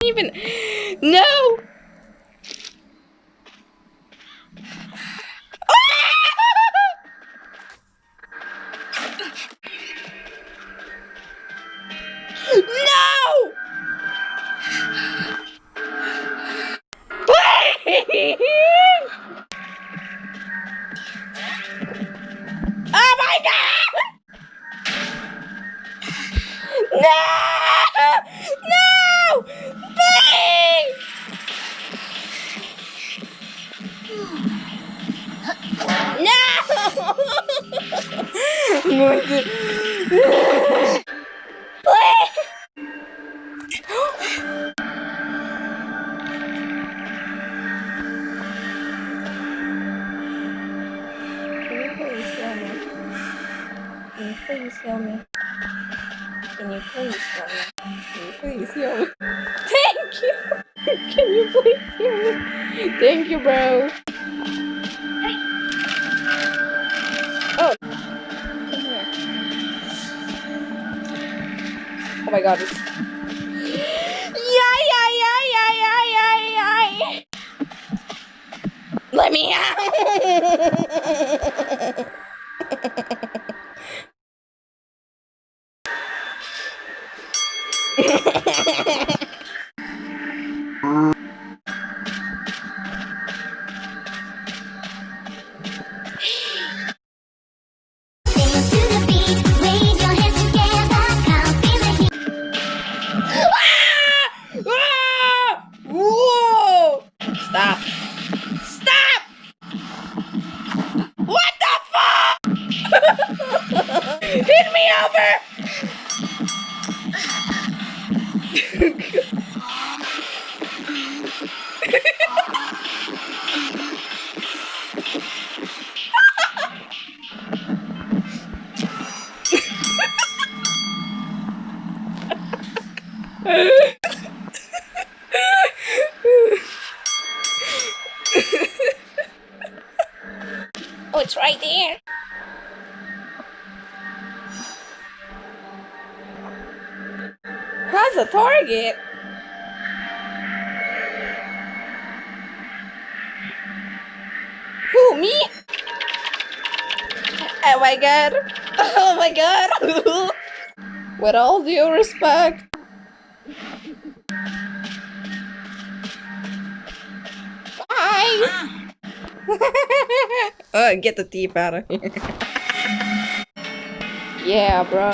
even. No! No! Oh my god! No! No! Please! No! I'm going to... Please! Can you please heal me? Can you please heal me? Can you please heal me? Thank you! Can you please heal me? Thank you, bro. Oh. Come here. Oh my god. Yay! Let me out! Whoa! Stop! Stop! What the fuck? Hit me over! Oh, it's right there. How's the target? Who, me? Oh my god. Oh my god. With all due respect. Bye. Get the teeth out of here. Yeah, bro.